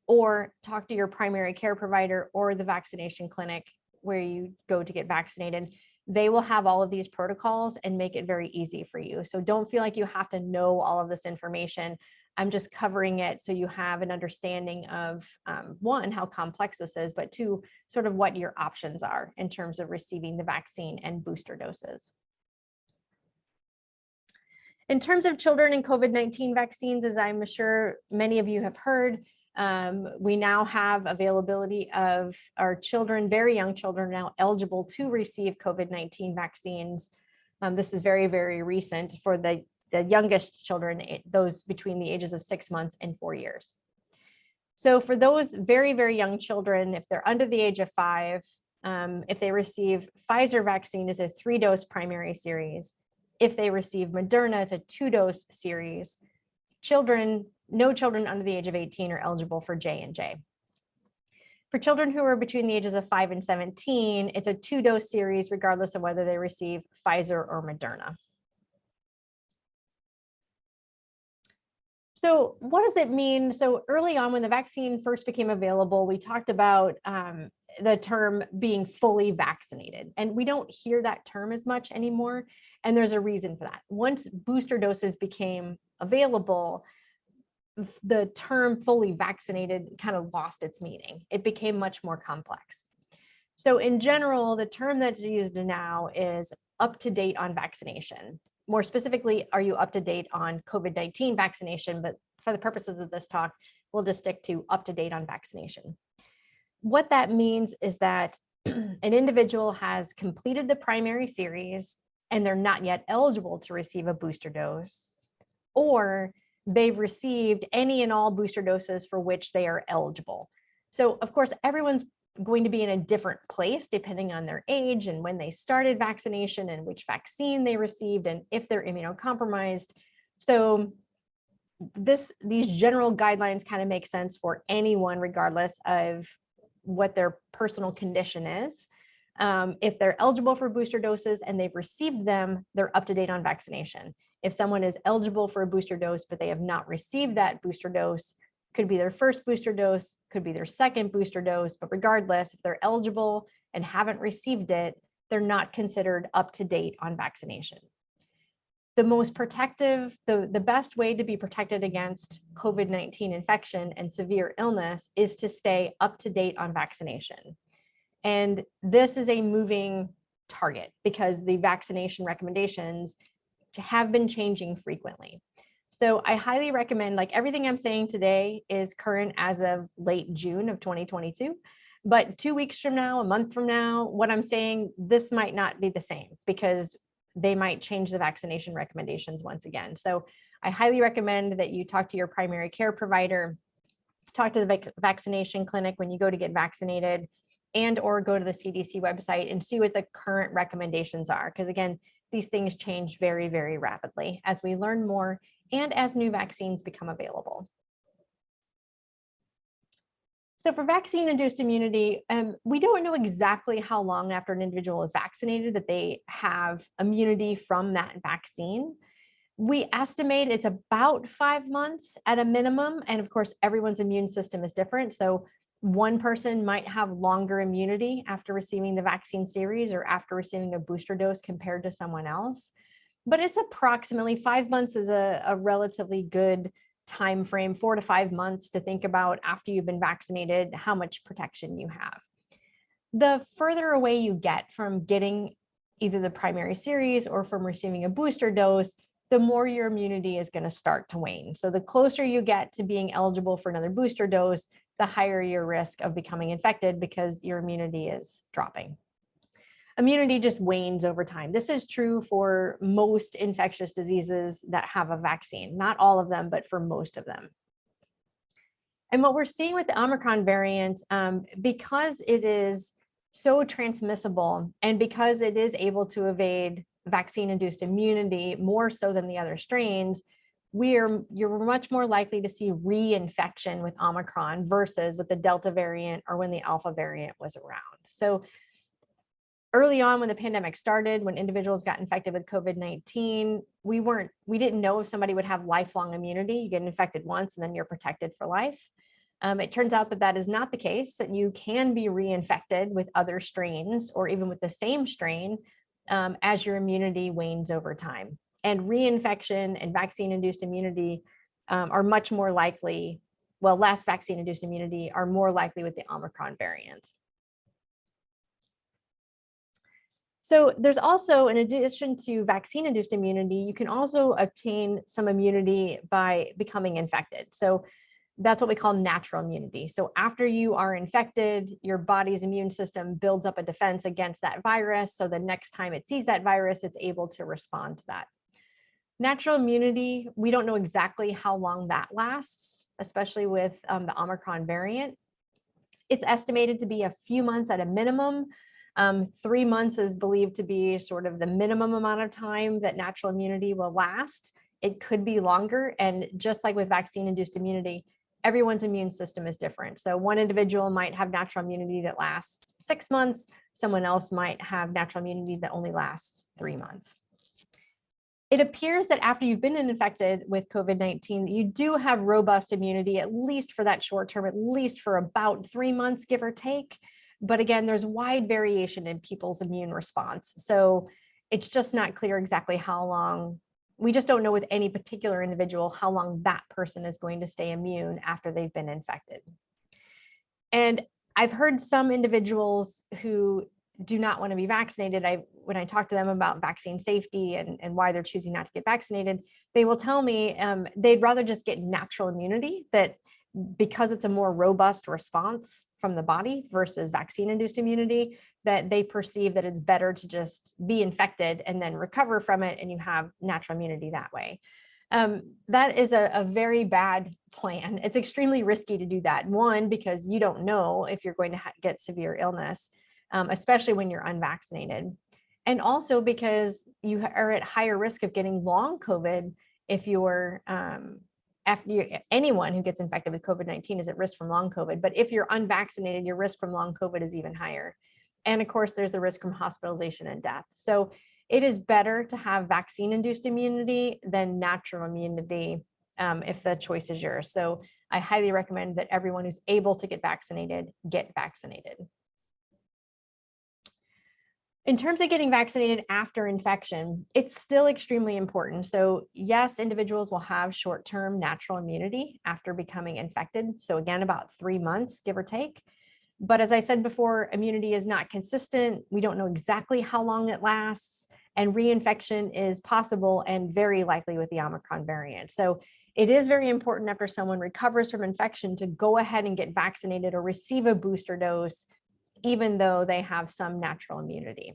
or talk to your primary care provider or the vaccination clinic where you go to get vaccinated. They will have all of these protocols and make it very easy for you. So don't feel like you have to know all of this information. I'm just covering it so you have an understanding of, one, how complex this is, but two, sort of what your options are in terms of receiving the vaccine and booster doses. In terms of children and COVID-19 vaccines, as I'm sure many of you have heard, we now have availability of our children, very young children now eligible to receive COVID-19 vaccines. This is very, very recent for the youngest children, those between the ages of 6 months and 4 years. So for those very, very young children, if they're under the age of 5, if they receive Pfizer vaccine, it's a 3-dose primary series. If they receive Moderna, it's a 2-dose series. No children under the age of 18 are eligible for J&J. For children who are between the ages of 5 and 17, it's a 2-dose series, regardless of whether they receive Pfizer or Moderna. So what does it mean? So early on, when the vaccine first became available, we talked about the term being fully vaccinated. And we don't hear that term as much anymore. And there's a reason for that. Once booster doses became available, the term fully vaccinated kind of lost its meaning. It became much more complex. So in general, the term that's used now is up to date on vaccination. More specifically, are you up to date on COVID-19 vaccination? But for the purposes of this talk, we'll just stick to up to date on vaccination. What that means is that an individual has completed the primary series and they're not yet eligible to receive a booster dose, or they've received any and all booster doses for which they are eligible. So of course, everyone's going to be in a different place depending on their age and when they started vaccination and which vaccine they received and if they're immunocompromised. So these general guidelines kind of make sense for anyone, regardless of what their personal condition is. If they're eligible for booster doses and they've received them, they're up to date on vaccination. If someone is eligible for a booster dose, but they have not received that booster dose, could be their first booster dose, could be their second booster dose, but regardless, if they're eligible and haven't received it, they're not considered up to date on vaccination. The most protective, the best way to be protected against COVID-19 infection and severe illness is to stay up to date on vaccination. And this is a moving target because the vaccination recommendations have been changing frequently. So I highly recommend, like everything I'm saying today is current as of late June of 2022, but 2 weeks from now, a month from now, what I'm saying, this might not be the same because they might change the vaccination recommendations once again. So I highly recommend that you talk to your primary care provider, talk to the vaccination clinic when you go to get vaccinated, and or go to the CDC website and see what the current recommendations are. Because again, these things change very, very rapidly as we learn more and as new vaccines become available. So for vaccine-induced immunity, we don't know exactly how long after an individual is vaccinated that they have immunity from that vaccine. We estimate it's about 5 months at a minimum. And of course, everyone's immune system is different. So one person might have longer immunity after receiving the vaccine series or after receiving a booster dose compared to someone else. But it's approximately 5 months is a relatively good time frame, 4 to 5 months, to think about after you've been vaccinated, how much protection you have. The further away you get from getting either the primary series or from receiving a booster dose, the more your immunity is going to start to wane. So the closer you get to being eligible for another booster dose, the higher your risk of becoming infected because your immunity is dropping. Immunity just wanes over time. This is true for most infectious diseases that have a vaccine, not all of them, but for most of them. And what we're seeing with the Omicron variant, because it is so transmissible and because it is able to evade vaccine-induced immunity more so than the other strains, you're much more likely to see reinfection with Omicron versus with the Delta variant or when the Alpha variant was around. So early on when the pandemic started, when individuals got infected with COVID-19, we didn't know if somebody would have lifelong immunity. You get infected once and then you're protected for life. It turns out that that is not the case, that you can be reinfected with other strains or even with the same strain as your immunity wanes over time. And reinfection and vaccine-induced immunity are much more likely, well, less vaccine-induced immunity are more likely with the Omicron variant. So there's also, in addition to vaccine-induced immunity, you can also obtain some immunity by becoming infected. So that's what we call natural immunity. So after you are infected, your body's immune system builds up a defense against that virus. So the next time it sees that virus, it's able to respond to that. Natural immunity, we don't know exactly how long that lasts, especially with the Omicron variant. It's estimated to be a few months at a minimum. 3 months is believed to be sort of the minimum amount of time that natural immunity will last. It could be longer. And just like with vaccine-induced immunity, everyone's immune system is different. So one individual might have natural immunity that lasts 6 months. Someone else might have natural immunity that only lasts 3 months. It appears that after you've been infected with COVID-19, you do have robust immunity, at least for that short term, at least for about 3 months, give or take. But again, there's wide variation in people's immune response. So it's just not clear exactly how long. We just don't know with any particular individual how long that person is going to stay immune after they've been infected. And I've heard some individuals who do not want to be vaccinated. When I talk to them about vaccine safety and why they're choosing not to get vaccinated, they will tell me they'd rather just get natural immunity, that because it's a more robust response from the body versus vaccine-induced immunity, that they perceive that it's better to just be infected and then recover from it, and you have natural immunity that way. That is a very bad plan. It's extremely risky to do that. One, because you don't know if you're going to get severe illness, especially when you're unvaccinated. And also because you are at higher risk of getting long COVID if you're anyone who gets infected with COVID-19 is at risk from long COVID. But if you're unvaccinated, your risk from long COVID is even higher. And of course, there's the risk from hospitalization and death. So it is better to have vaccine-induced immunity than natural immunity if the choice is yours. So I highly recommend that everyone who's able to get vaccinated. In terms of getting vaccinated after infection, it's still extremely important. So yes, individuals will have short-term natural immunity after becoming infected. So again, about 3 months, give or take. But as I said before, immunity is not consistent. We don't know exactly how long it lasts, and reinfection is possible and very likely with the Omicron variant. So it is very important after someone recovers from infection to go ahead and get vaccinated or receive a booster dose, even though they have some natural immunity.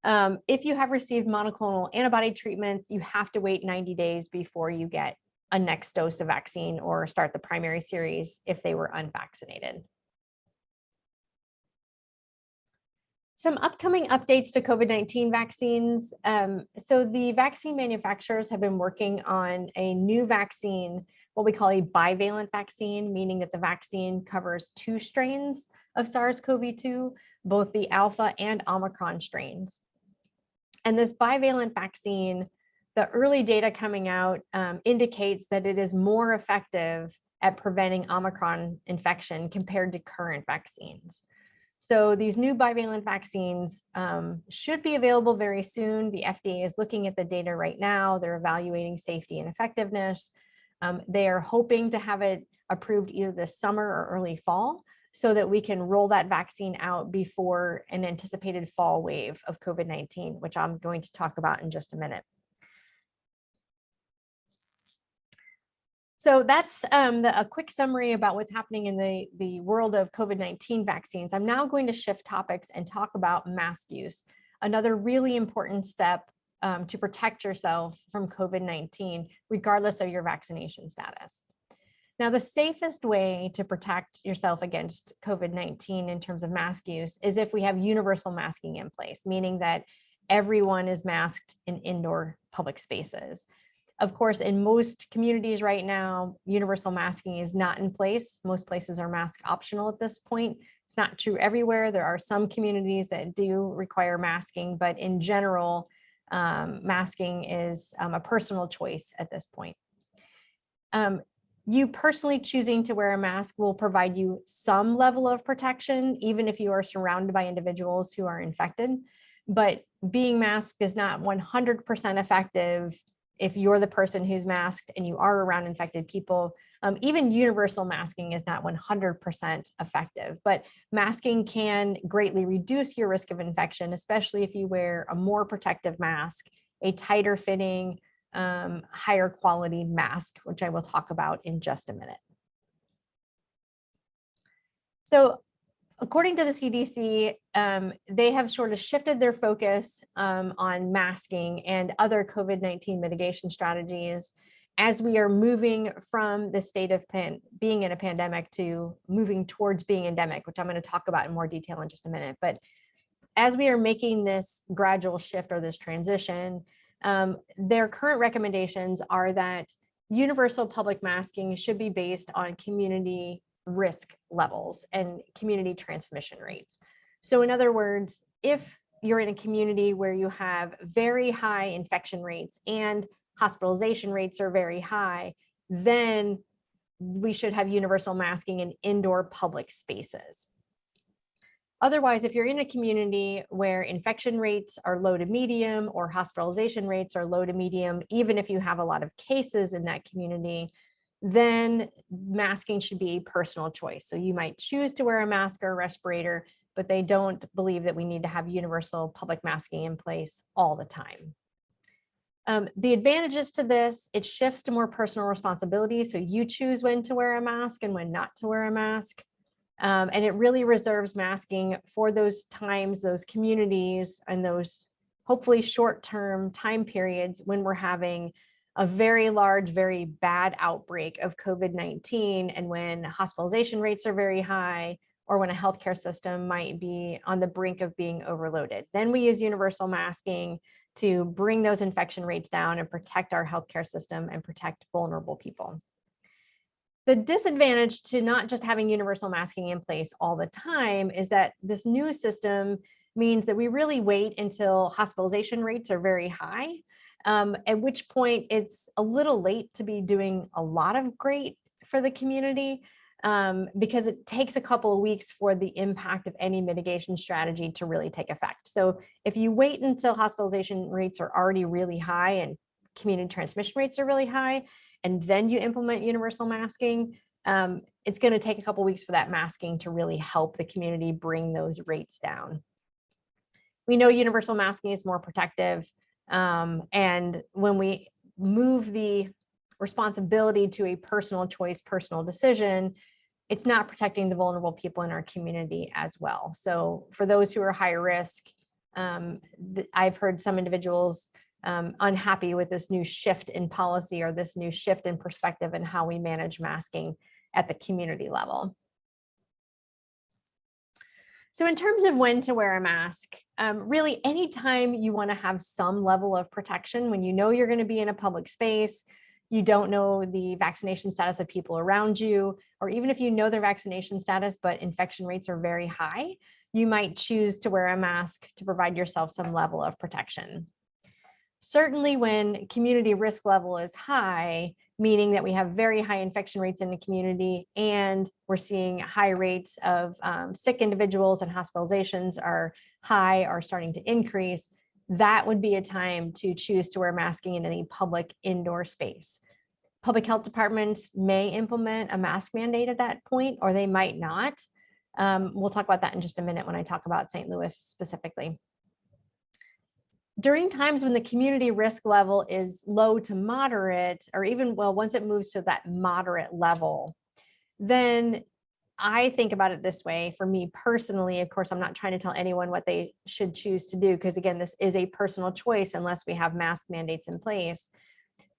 If you have received monoclonal antibody treatments, you have to wait 90 days before you get a next dose of vaccine or start the primary series if they were unvaccinated. Some upcoming updates to COVID-19 vaccines. So the vaccine manufacturers have been working on a new vaccine, what we call a bivalent vaccine, meaning that the vaccine covers 2 strains of SARS-CoV-2, both the Alpha and Omicron strains. And this bivalent vaccine, the early data coming out indicates that it is more effective at preventing Omicron infection compared to current vaccines. So these new bivalent vaccines should be available very soon. The FDA is looking at the data right now. They're evaluating safety and effectiveness. They are hoping to have it approved either this summer or early fall so that we can roll that vaccine out before an anticipated fall wave of COVID-19, which I'm going to talk about in just a minute. So that's a quick summary about what's happening in the world of COVID-19 vaccines. I'm now going to shift topics and talk about mask use, another really important step to protect yourself from COVID-19, regardless of your vaccination status. Now, the safest way to protect yourself against COVID-19 in terms of mask use is if we have universal masking in place, meaning that everyone is masked in indoor public spaces. Of course, in most communities right now, universal masking is not in place. Most places are mask optional at this point. It's not true everywhere. There are some communities that do require masking, but in general, masking is a personal choice at this point. You personally choosing to wear a mask will provide you some level of protection, even if you are surrounded by individuals who are infected. But being masked is not 100% effective if you're the person who's masked and you are around infected people. Even universal masking is not 100% effective, but masking can greatly reduce your risk of infection, especially if you wear a more protective mask, a tighter fitting, higher quality mask, which I will talk about in just a minute. So according to the CDC, they have sort of shifted their focus on masking and other COVID-19 mitigation strategies as we are moving from the state of being in a pandemic to moving towards being endemic, which I'm going to talk about in more detail in just a minute. But as we are making this gradual shift or this transition, their current recommendations are that universal public masking should be based on community risk levels and community transmission rates. So in other words, if you're in a community where you have very high infection rates and hospitalization rates are very high, then we should have universal masking in indoor public spaces. Otherwise, if you're in a community where infection rates are low to medium or hospitalization rates are low to medium, even if you have a lot of cases in that community, then masking should be a personal choice. So you might choose to wear a mask or a respirator, but they don't believe that we need to have universal public masking in place all the time. The advantages to this, it shifts to more personal responsibility. So you choose when to wear a mask and when not to wear a mask. And it really reserves masking for those times, those communities, and those hopefully short-term time periods when we're having a very large, very bad outbreak of COVID-19 and when hospitalization rates are very high or when a healthcare system might be on the brink of being overloaded. Then we use universal masking to bring those infection rates down and protect our healthcare system and protect vulnerable people. The disadvantage to not just having universal masking in place all the time is that this new system means that we really wait until hospitalization rates are very high, at which point it's a little late to be doing a lot of great for the community because it takes a couple of weeks for the impact of any mitigation strategy to really take effect. So if you wait until hospitalization rates are already really high and community transmission rates are really high, and then you implement universal masking, it's going to take a couple of weeks for that masking to really help the community bring those rates down. We know universal masking is more protective. And when we move the responsibility to a personal choice, personal decision, it's not protecting the vulnerable people in our community as well. So for those who are high risk, I've heard some individuals unhappy with this new shift in policy or this new shift in perspective and how we manage masking at the community level. So in terms of when to wear a mask, really anytime you want to have some level of protection, when you know you're going to be in a public space, you don't know the vaccination status of people around you, or even if you know their vaccination status, but infection rates are very high, you might choose to wear a mask to provide yourself some level of protection. Certainly when community risk level is high, meaning that we have very high infection rates in the community, and we're seeing high rates of sick individuals, and hospitalizations are high, are starting to increase, that would be a time to choose to wear masking in any public indoor space. Public health departments may implement a mask mandate at that point, or they might not. We'll talk about that in just a minute when I talk about St. Louis specifically. During times when the community risk level is low to moderate, or even, well, once it moves to that moderate level, then I think about it this way. For me personally, of course, I'm not trying to tell anyone what they should choose to do, because again, this is a personal choice unless we have mask mandates in place.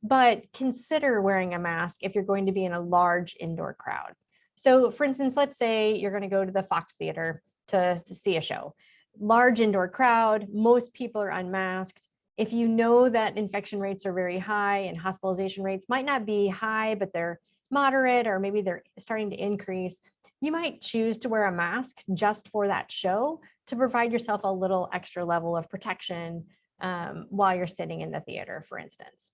But consider wearing a mask if you're going to be in a large indoor crowd. So for instance, let's say you're going to go to the Fox Theater to see a show. Large indoor crowd, most people are unmasked. If you know that infection rates are very high and hospitalization rates might not be high, but they're moderate, or maybe they're starting to increase, you might choose to wear a mask just for that show to provide yourself a little extra level of protection while you're sitting in the theater, for instance.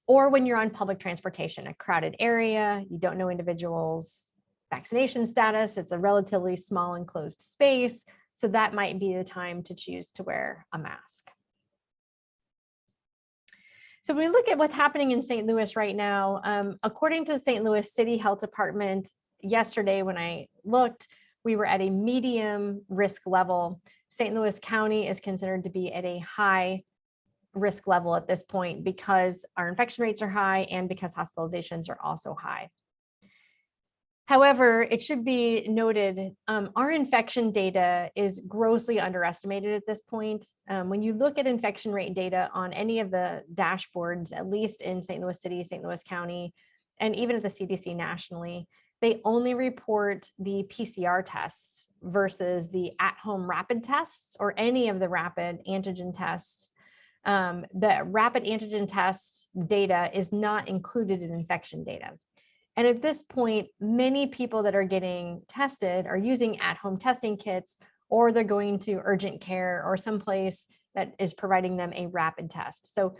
Or when you're on public transportation, a crowded area, you don't know individuals' vaccination status, it's a relatively small enclosed space, so that might be the time to choose to wear a mask. So when we look at what's happening in St. Louis right now, according to the St. Louis City Health Department, yesterday when I looked, we were at a medium risk level. St. Louis County is considered to be at a high risk level at this point because our infection rates are high and because hospitalizations are also high. However, it should be noted, our infection data is grossly underestimated at this point. When you look at infection rate data on any of the dashboards, at least in St. Louis City, St. Louis County, and even at the CDC nationally, they only report the PCR tests versus the at-home rapid tests or any of the rapid antigen tests. The rapid antigen test data is not included in infection data. And at this point, many people that are getting tested are using at-home testing kits, or they're going to urgent care or someplace that is providing them a rapid test. So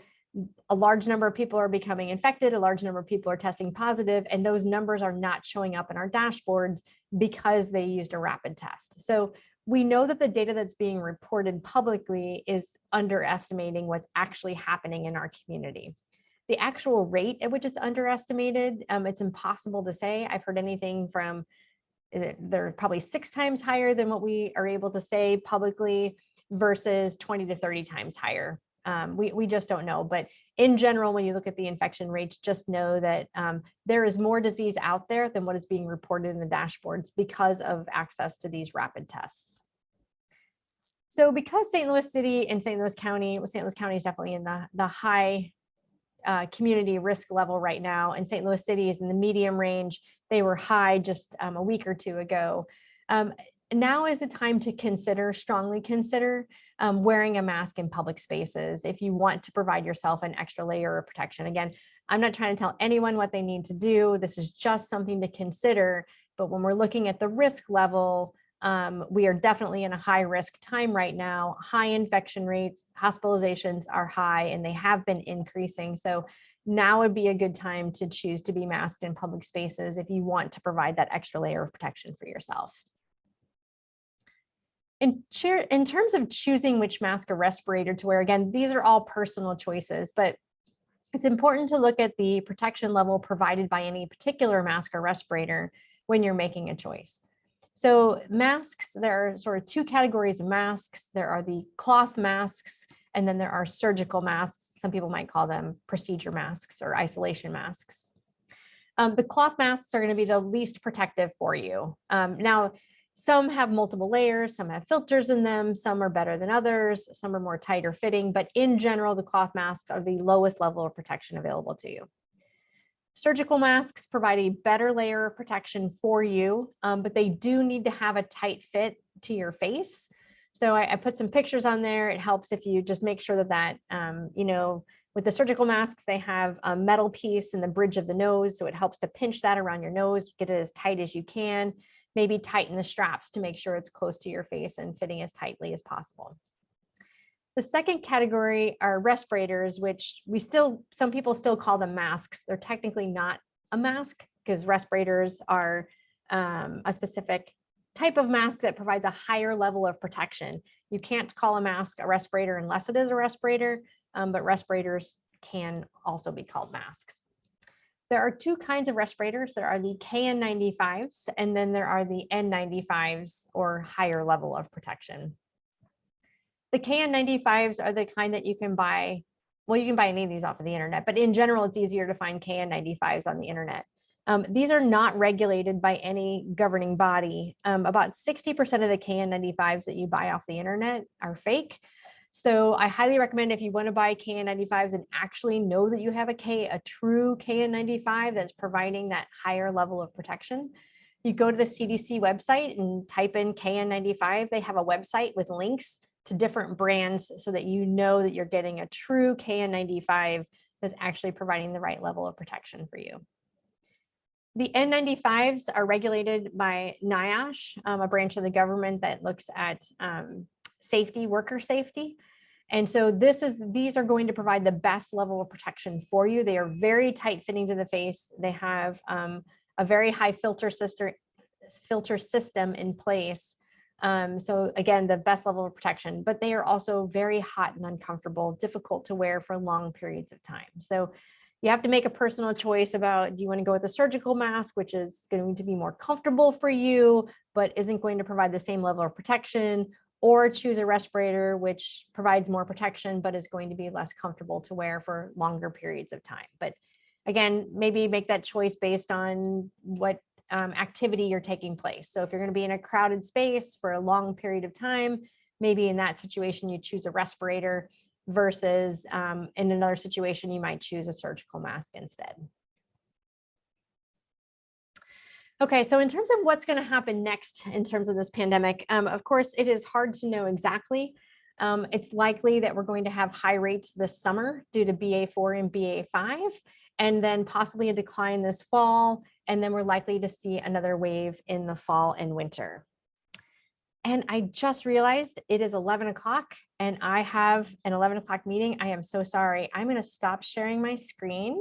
a large number of people are becoming infected, a large number of people are testing positive, and those numbers are not showing up in our dashboards because they used a rapid test. So we know that the data that's being reported publicly is underestimating what's actually happening in our community. The actual rate at which it's underestimated, it's impossible to say. I've heard anything from, they're probably 6 times higher than what we are able to say publicly versus 20 to 30 times higher. We just don't know. But in general, when you look at the infection rates, just know that there is more disease out there than what is being reported in the dashboards because of access to these rapid tests. So because St. Louis City and St. Louis County is definitely in the high community risk level right now, and St. Louis City is in the medium range. They were high just a week or two ago. Now is the time to strongly consider wearing a mask in public spaces if you want to provide yourself an extra layer of protection. Again, I'm not trying to tell anyone what they need to do. This is just something to consider. But when we're looking at the risk level, we are definitely in a high risk time right now. High infection rates, hospitalizations are high, and they have been increasing. So now would be a good time to choose to be masked in public spaces if you want to provide that extra layer of protection for yourself. In terms of choosing which mask or respirator to wear, again, these are all personal choices, but it's important to look at the protection level provided by any particular mask or respirator when you're making a choice. So masks, there are sort of 2 categories of masks. There are the cloth masks, and then there are surgical masks. Some people might call them procedure masks or isolation masks. The cloth masks are going to be the least protective for you. Now, some have multiple layers, some have filters in them, some are better than others, some are more tighter fitting, but in general, the cloth masks are the lowest level of protection available to you. Surgical masks provide a better layer of protection for you, but they do need to have a tight fit to your face. So I put some pictures on there. It helps if you just make sure that, with the surgical masks, they have a metal piece in the bridge of the nose. So it helps to pinch that around your nose, get it as tight as you can, maybe tighten the straps to make sure it's close to your face and fitting as tightly as possible. The second category are respirators, which some people still call them masks. They're technically not a mask because respirators are a specific type of mask that provides a higher level of protection. You can't call a mask a respirator unless it is a respirator, but respirators can also be called masks. There are two kinds of respirators. There are the KN95s, and then there are the N95s, or higher level of protection. The KN95s are the kind that you can buy. Well, you can buy any of these off of the internet, but in general, it's easier to find KN95s on the internet. These are not regulated by any governing body. About 60% of the KN95s that you buy off the internet are fake. So I highly recommend, if you want to buy KN95s and actually know that you have a true KN95 that's providing that higher level of protection, you go to the CDC website and type in KN95. They have a website with links to different brands so that you know that you're getting a true KN95 that's actually providing the right level of protection for you. The N95s are regulated by NIOSH, a branch of the government that looks at safety, worker safety. And so these are going to provide the best level of protection for you. They are very tight fitting to the face. They have a very high filter system in place. So again, the best level of protection, but they are also very hot and uncomfortable, difficult to wear for long periods of time. So you have to make a personal choice about, do you want to go with a surgical mask, which is going to be more comfortable for you, but isn't going to provide the same level of protection, or choose a respirator, which provides more protection, but is going to be less comfortable to wear for longer periods of time. But again, maybe make that choice based on what activity you're taking place. So if you're going to be in a crowded space for a long period of time, maybe in that situation, you choose a respirator, versus in another situation, you might choose a surgical mask instead. Okay, so in terms of what's going to happen next in terms of this pandemic, of course, it is hard to know exactly. It's likely that we're going to have high rates this summer due to BA4 and BA5, and then possibly a decline this fall, and then we're likely to see another wave in the fall and winter. And I just realized it is 11 o'clock and I have an 11 o'clock meeting. I am so sorry. I'm going to stop sharing my screen.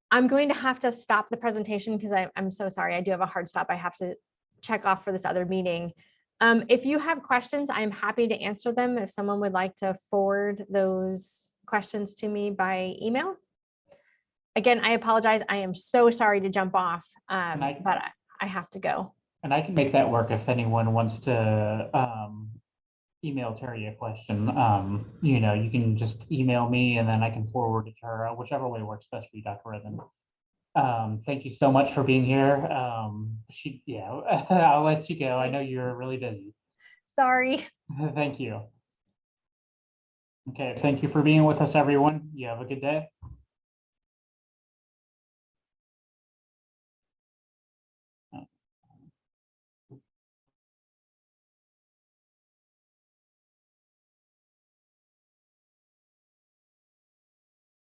I'm going to have to stop the presentation because I'm so sorry. I do have a hard stop. I have to check off for this other meeting. If you have questions, I'm happy to answer them. If someone would like to forward those questions to me by email. Again, I apologize. I am so sorry to jump off, but I have to go. And I can make that work if anyone wants to email Terri a question. You can just email me and then I can forward it to her, whichever way works best for you, Dr. Rebmann. Thank you so much for being here. I'll let you go. I know you're really busy. Sorry. Thank you. Okay, thank you for being with us, everyone. You have a good day.